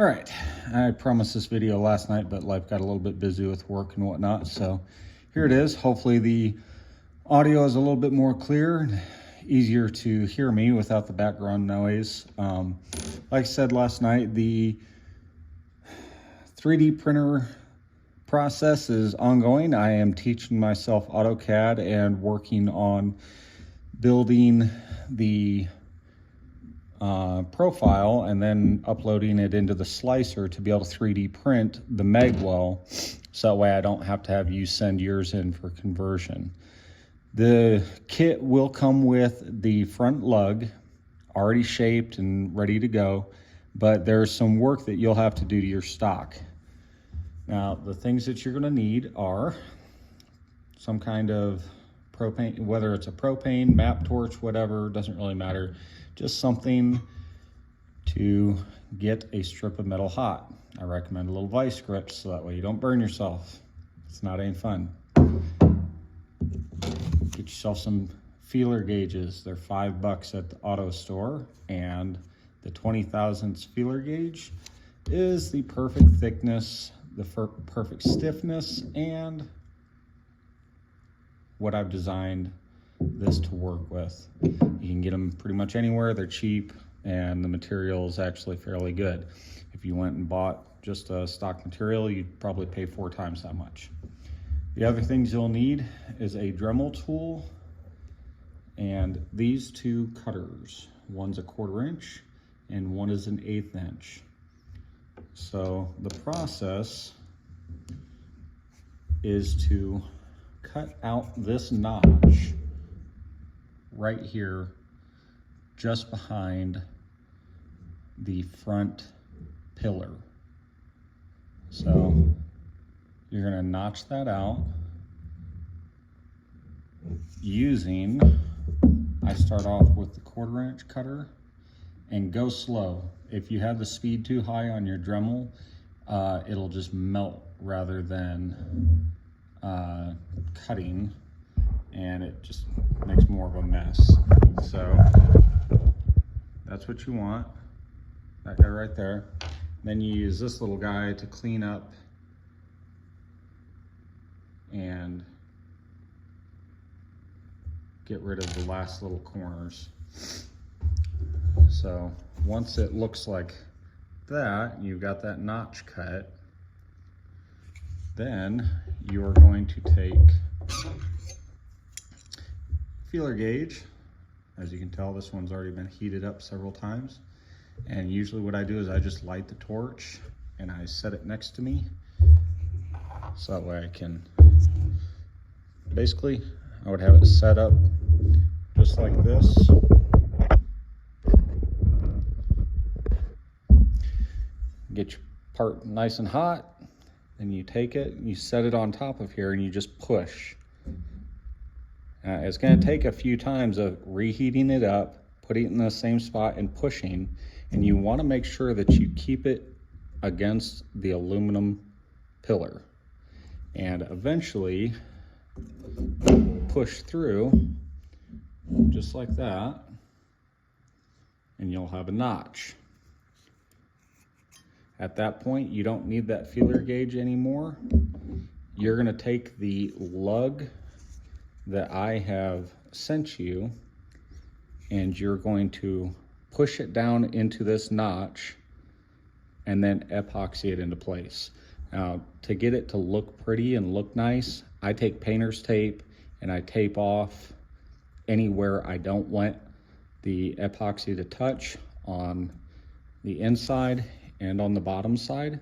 All right, I promised this video last night, but life got a little bit busy with work and whatnot. So here it is. Hopefully the audio is a little bit more clear, easier to hear me without the background noise. Like I said last night, the 3D printer process is ongoing. I am teaching myself AutoCAD and working on building the profile and then uploading it into the slicer to be able to 3D print the Megwell, so that way I don't have to have you send yours in for conversion. The kit will come with the front lug already shaped and ready to go, but there's some work that you'll have to do to your stock. Now, the things that you're going to need are some kind of propane, whether it's a propane, map torch, whatever, doesn't really matter. Just something to get a strip of metal hot. I recommend a little vice grip so that way you don't burn yourself. It's not any fun. Get yourself some feeler gauges. They're $5 at the auto store, and the 20 thousandths feeler gauge is the perfect thickness, the perfect stiffness, and what I've designed this to work with. You can get them pretty much anywhere. They're cheap and the material is actually fairly good. If you went and bought just a stock material, you'd probably pay 4 times that much. The other things you'll need is a Dremel tool and these 2 cutters. One's a 1/4 inch and one is an 1/8 inch. So the process is to cut out this notch right here, just behind the front pillar. So you're going to notch that out using, I start off with the 1/4 inch cutter and go slow. If you have the speed too high on your Dremel, it'll just melt rather than cutting, and it just makes more of a mess. So that's what you want, that guy right there. Then you use this little guy to clean up and get rid of the last little corners. So once it looks like that, you've got that notch cut, then you're going to take feeler gauge. As you can tell, this one's already been heated up several times. And usually what I do is I just light the torch and I set it next to me. So that way I can, basically, I would have it set up just like this. Get your part nice and hot, then you take it, you set it on top of here and you just push. It's going to take a few times of reheating it up, putting it in the same spot and pushing, and you want to make sure that you keep it against the aluminum pillar. And eventually push through just like that, and you'll have a notch. At that point, you don't need that feeler gauge anymore. You're going to take the lug that I have sent you and you're going to push it down into this notch and then epoxy it into place. Now, to get it to look pretty and look nice, I take painter's tape and I tape off anywhere I don't want the epoxy to touch on the inside and on the bottom side.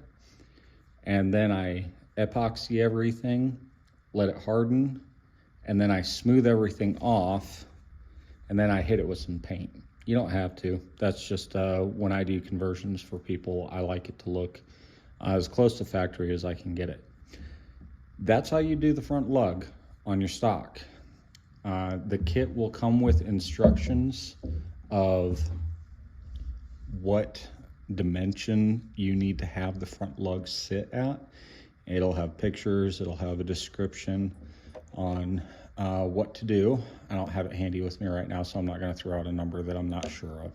And then I epoxy everything, let it harden, and then I smooth everything off, and then I hit it with some paint. You don't have to. That's just when I do conversions for people, I like it to look as close to factory as I can get it. That's how you do the front lug on your stock. The kit will come with instructions of what dimension you need to have the front lug sit at. It'll have pictures, it'll have a description on what to do. I don't have it handy with me right now, so I'm not going to throw out a number that I'm not sure of.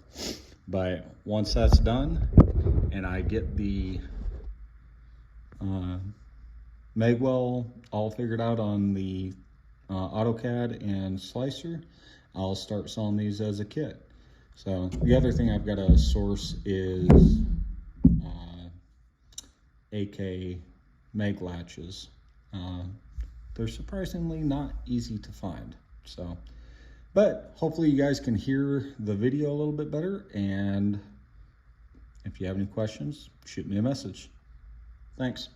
But once that's done and I get the Magwell all figured out on the AutoCAD and Slicer, I'll start selling these as a kit. So the other thing I've got to source is AK mag latches. They're surprisingly not easy to find. So, but hopefully you guys can hear the video a little bit better, and if you have any questions, shoot me a message. Thanks.